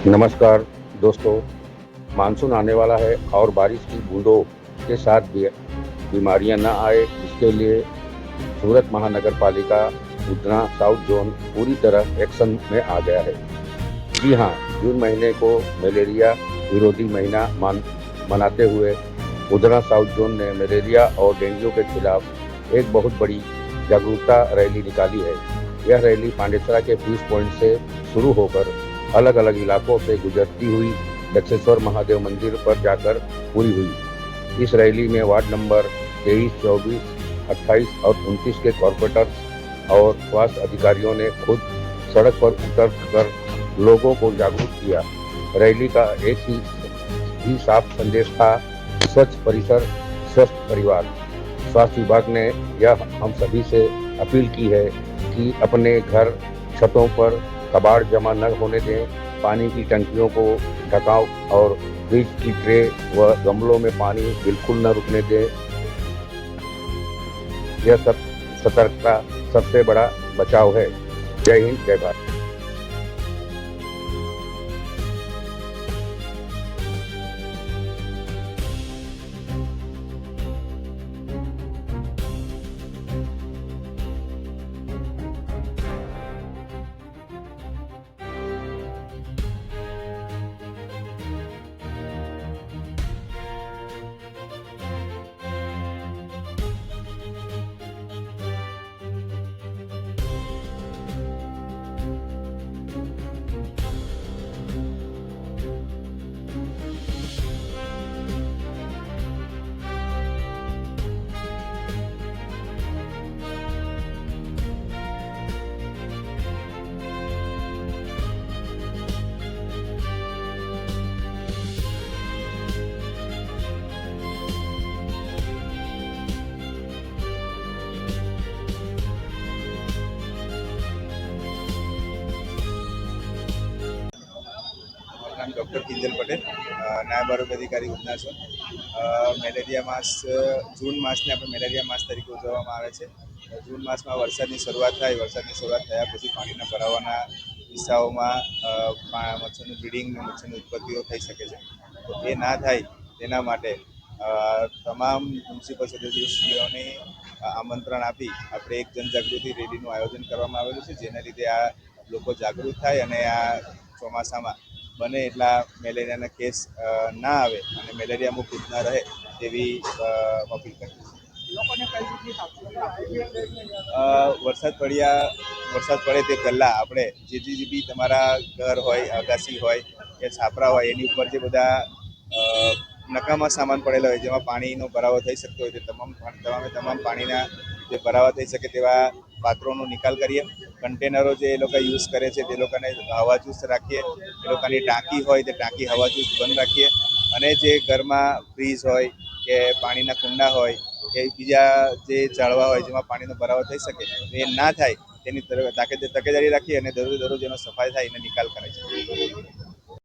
नमस्कार दोस्तों। मानसून आने वाला है और बारिश की बूंदों के साथ भी बीमारियां न आए, इसके लिए सूरत महानगर पालिका उधना साउथ जोन पूरी तरह एक्शन में आ गया है। जी हाँ, जून महीने को मलेरिया विरोधी महीना मनाते हुए उधना साउथ जोन ने मलेरिया और डेंगू के खिलाफ एक बहुत बड़ी जागरूकता रैली निकाली है। यह रैली पांडेसरा के पीस पॉइंट से शुरू होकर अलग अलग इलाकों से गुजरती हुई दक्षेश्वर महादेव मंदिर पर जाकर पूरी हुई। इस रैली में वार्ड नंबर 23, 24, 28 और 29 के कॉर्पोरेटर्स और स्वास्थ्य अधिकारियों ने खुद सड़क पर उतर कर लोगों को जागरूक किया। रैली का एक ही साफ संदेश था, स्वच्छ परिसर स्वस्थ परिवार। स्वास्थ्य विभाग ने यह हम सभी से अपील की है कि अपने घर छतों पर कबाड़ जमा न होने दें, पानी की टंकियों को ढकाओ और फ्रिज की ट्रे व गमलों में पानी बिल्कुल न रुकने दें। यह सब सतर्कता सबसे बड़ा बचाव है। जय हिंद, जय भारत। નામ ડૉક્ટર કિંજલ પટેલ, નાયબ આરોગ્ય અધિકારી ઉધના છે. મેલેરિયા માસ જૂન માસને આપણે મેલેરિયા માસ તરીકે ઉજવવામાં આવે છે. જૂન માસમાં વરસાદની શરૂઆત થયા પછી પાણીના ભરાવાના કિસ્સાઓમાં મચ્છરનું બ્રીડિંગ અને મચ્છરની ઉત્પત્તિઓ થઈ શકે છે. તો એ ના થાય તેના માટે તમામ મ્યુનિસિપલ સદસ્યોને આમંત્રણ આપી આપણે એક જનજાગૃતિ રેલીનું આયોજન કરવામાં આવેલું છે, જેના લીધે આ લોકો જાગૃત થાય અને આ ચોમાસામાં બને એટલા મેલેરિયાના કેસ ના આવે અને મેલેરિયા મુક્ત ના રહે તેવી અપીલ કરી વરસાદ પડે તે પહેલાં આપણે જે બી તમારા ઘર હોય, અગાસી હોય કે છાપરા હોય એની ઉપર જે બધા નકામા સામાન પડેલા હોય, જેમાં પાણીનો ભરાવો થઈ શકતો હોય, તે તમામ પાણીના જે ભરાવા થઈ શકે તેવા પાત્રોનો નિકાલ કરીએ. કન્ટેનરો જે એ લોકો યુઝ કરે છે તે લોકોને હવાચુસ્ત રાખીએ. એ લોકોની ટાંકી હોય તે ટાંકી હવાચુસ્ત બંધ રાખીએ. અને જે ઘરમાં ફ્રીજ હોય કે પાણીના કુંડા હોય કે બીજા જે ઝાડવા હોય જેમાં પાણીનો ભરાવો થઈ શકે એ ના થાય તેની તકેદારી રાખીએ અને દરરોજ એનો સફાઈ થાય એને નિકાલ કરે છે.